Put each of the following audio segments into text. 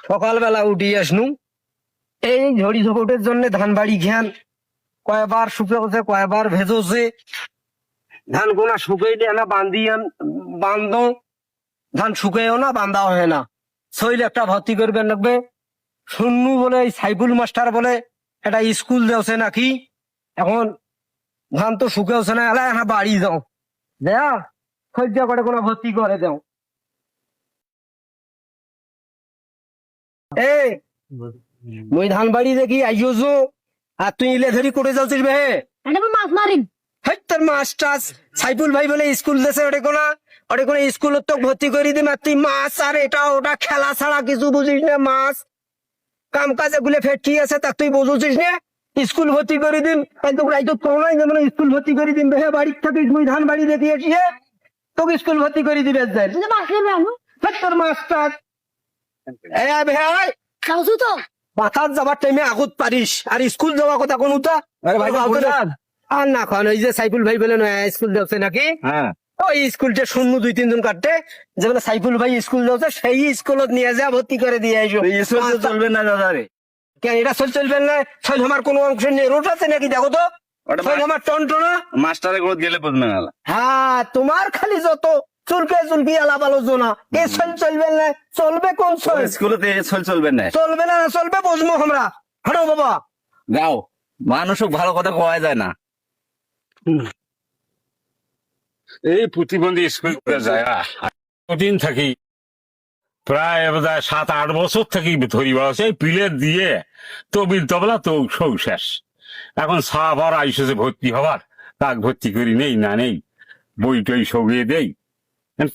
সকালবেলা উঠি আসনু, এই ঝড়ি ঝপটের জন্য ধান বাড়ি ঘ্যান কয়বার শুকেছে কয়বার ভেজছে, ধান গোনা শুকাইলে না বান্ধ, ধান শুকাইও না বান্ধাও হয় না। শৈল একটা ভর্তি করবেন লাগবে। শুননু বলে এই সাইফুল মাস্টার বলে এটা স্কুল দেওছে নাকি, এখন ধান তো শুকেওছে না, এলা না বাড়ি যাও দেয়া সহ্য করে কোনো ভর্তি করে দাও। এ মুই ধান বাড়ি দেখি আইসো, আর তুই ইলে ধরি করে যাচ্ছিস বে। মাছ মারিম তোর মাছ টাছ সাইফুল ভাই বলে স্কুল দেশে ওটা কোনো স্কুলত তো ভর্তি করে দিম, আর তুই মাছ আর এটা ওটা খেলা ছাড়া কিছু বুঝিস না। মাছ কাম কাজ এগুলো ফেটকি আছে তা তুই বুঝছিস না। স্কুল ভর্তি করে দিন স্কুল ভর্তি করে দিন হে, বাড়ির থাকিস মুই ধান বাড়ি দেখি আসি হে, তোকে স্কুল ভর্তি করে দিবে তোর মাছ টাছ। তো মাথার যাবার টাইমে আগুত পারিস, আর স্কুল যাওয়ার কথা কোন আর না খান। ওই যে সাইফুল ভাই বলে স্কুল যাচ্ছে নাকি, ওই স্কুলটা শূন্য 2-3 জন কাটতে, যেগুলো সাইফুল ভাই স্কুল যাচ্ছে সেই স্কুলত নিয়ে যা ভর্তি করে দিয়ে আইসো। চলবে না দাদা রে, কেন এটা চলবে না? শৈল আমার কোনো অংশ নেই, রোড আছে নাকি দেখো তো। শৈল আমার টনটনা মাস্টারে কোনো গেলে বুঝবে না। হ্যাঁ, তোমার খালি যত চুলকি আলাপ আলোচনা, এ চলবে না। চলবে কোন স্কুলে চলবে না, চলবে না চলবে বুঝবো আমরা। হাঁটো বাবা যাও, মানুষও ভালো কথা কওয়া যায় না। এই প্রতিবন্ধী স্কুল যায় দিন থাকি, প্রায় 7-8 বছর থাকি ধরি সেই প্লেট দিয়ে তবিল তবলা তো সব শেষ। এখন সাপ আর আইসেছে ভর্তি হবার, কাক ভর্তি করি নেই না নেই, বই টই সবিয়ে দেই,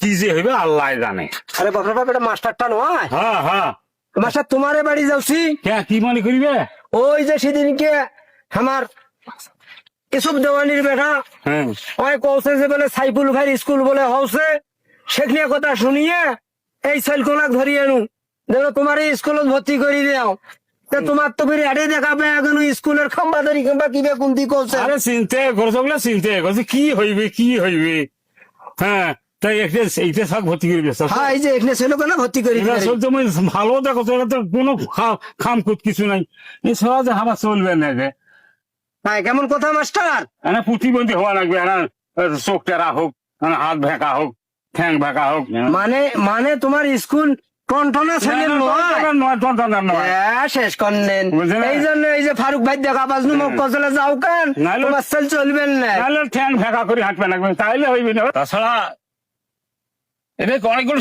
কি যে হইবে আল্লাহ জানে। আরে বাবা বাবা, এটা মাস্টারটা নয়। হ্যাঁ হ্যাঁ, মাস্টার তোমারে বাড়ি যাচ্ছি। কি মনে করিবে? ওই যে সেদিনকে আমার এসব দেওয়ানির বেটা হ্যাঁ, ওই কৌছে যে বলে সাইফুল ভাই স্কুল বলে হচ্ছে, সেখানে কথা শুনিয়ে এই সেলকোনাক ধরিয়ে আনু, দেখো তোমার এই স্কুলত ভর্তি করে দাও। তোমার তো ফিরে আড়ে দেখাবে এখন স্কুলের খাম্বা ধরি কিংবা কিবে কোনদি কৌছে। আরে চিন্তা করছো বলে চিন্তা করছে কি হইবে। হ্যাঁ, তাই এইটা সব ভর্তি করে দিয়েছে। হ্যাঁ, এই যে এখানে সেলকোনা ভর্তি করে দিবে। তুমি ভালো দেখো, এটা তো কোনো খামকুত কিছু নাই, এই সহজে হাবা চলবে না যে। হ্যাঁ, কেমন কথা মাস্টার? প্রতিবন্ধী হওয়া লাগবে, চোখ টেরা হোক, হাত ভেঁকা হোক, ঠ্যাং ভেঁকা হোক। মানে তোমার স্কুল টনটনা ছেলে নয়, শেষ করলেন। এই জন্য এই যে ফারুক ভাই দেখা বাজনু মুখ কচলে যাও কেন, তোমার সেল চলবেন না, ঠ্যাং ভেঁকা করে হাঁটবে লাগবে, তাইলে হইবে না। তাছাড়া এটা অনেকগুলো